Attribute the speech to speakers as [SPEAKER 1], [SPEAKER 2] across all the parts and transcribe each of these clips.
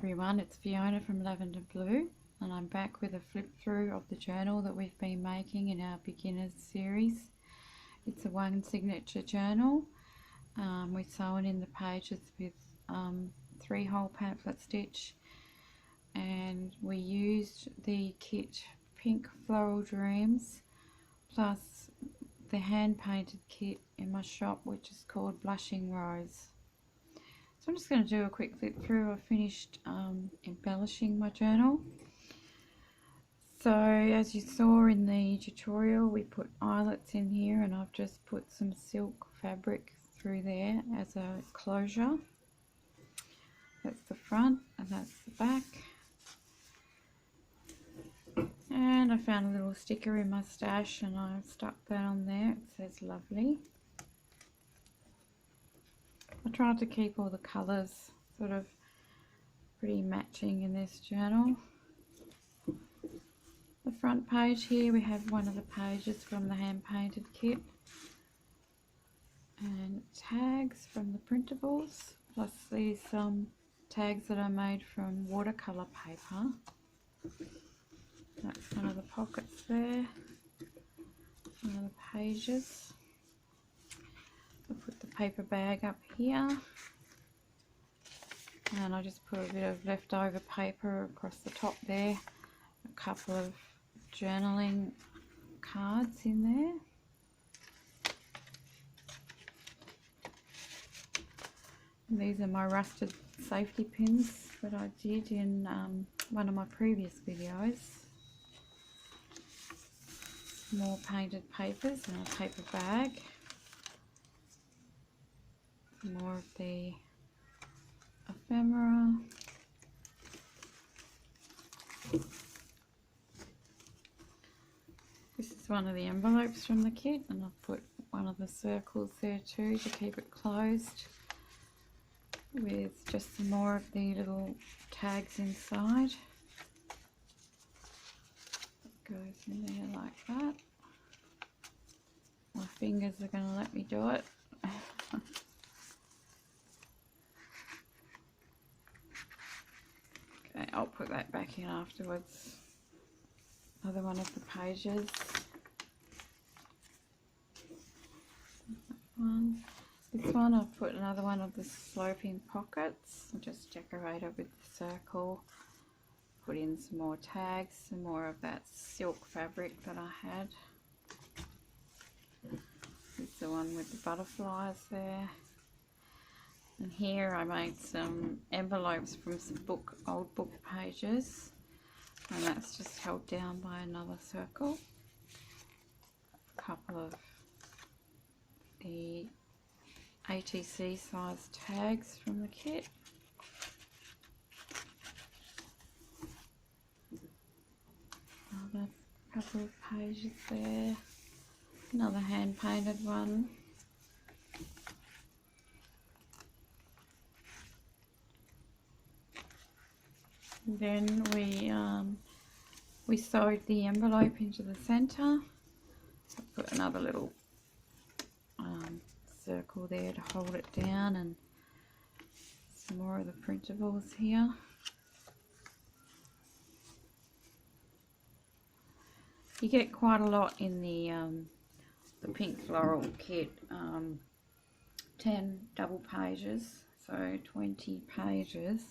[SPEAKER 1] everyone, it's Fiona from Lavender Blue, and I'm back with a flip through of the journal that we've been making in our beginners series. It's a one signature journal. We're sewing in the pages with 3-hole pamphlet stitch, and we used the kit Pink Floral Dreams plus the hand painted kit in my shop, which is called Blushing Rose. So I'm just going to do a quick flip through. I finished embellishing my journal. So as you saw in the tutorial, we put eyelets in here, and I've just put some silk fabric through there as a closure. That's the front and that's the back. And I found a little sticker in my stash and I stuck that on there. It says lovely. I tried to keep all the colours sort of pretty matching in this journal. The front page here, we have one of the pages from the hand painted kit and tags from the printables, plus these tags that I made from watercolour paper. That's one of the pockets there, one of the pages. I put the paper bag up here, and I just put a bit of leftover paper across the top there, a couple of journaling cards in there. And these are my rusted safety pins that I did in one of my previous videos. More painted papers and a paper bag. More of the ephemera. This is one of the envelopes from the kit, and I've put one of the circles there too to keep it closed, with just some more of the little tags inside. It goes in there like that. My fingers are going to let me do it. Okay, I'll put that back in afterwards. Another one of the pages. This one I've put another one of the sloping pockets. I'll just decorate it with the circle. Put in some more tags, some more of that silk fabric that I had. This is the one with the butterflies there. And here I made some envelopes from some old book pages, and that's just held down by another circle. A couple of the ATC size tags from the kit. Another couple of pages there. Another hand painted one. Then we sewed the envelope into the centre. I put another little circle there to hold it down, and some more of the printables here. You get quite a lot in the Pink Floral kit. 10 double pages, so 20 pages.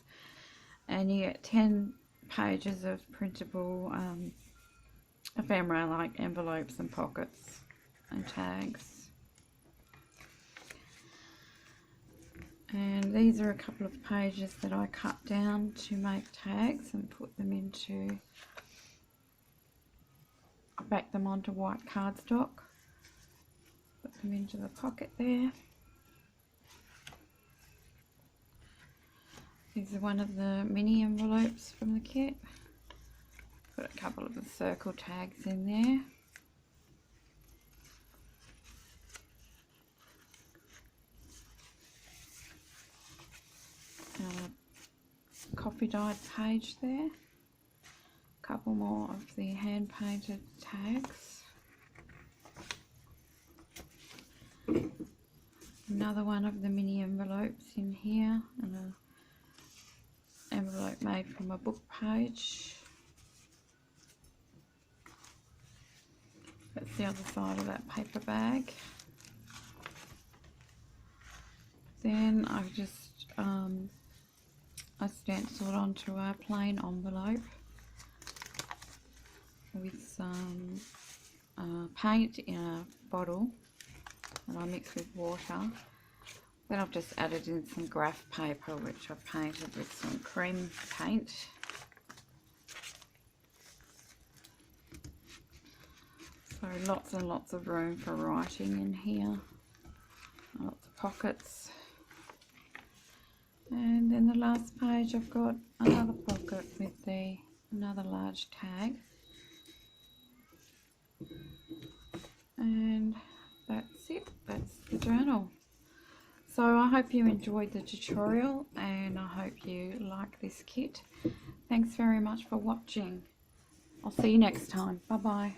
[SPEAKER 1] And you get 10 pages of printable ephemera, like envelopes and pockets and tags. And these are a couple of pages that I cut down to make tags and put them into, I backed them onto white cardstock, put them into the pocket there. These are one of the mini envelopes from the kit. Put a couple of the circle tags in there. Coffee dyed page there. A couple more of the hand painted tags. Another one of the mini envelopes in here, and envelope made from a book page. That's the other side of that paper bag. Then I've just I stenciled onto a plain envelope with some paint in a bottle that I mixed with water. Then I've just added in some graph paper, which I've painted with some cream paint. So lots and lots of room for writing in here. Lots of pockets. And then the last page I've got another pocket with another large tag. And that's it. That's the journal. So I hope you enjoyed the tutorial and I hope you like this kit. Thanks very much for watching. I'll see you next time. Bye bye.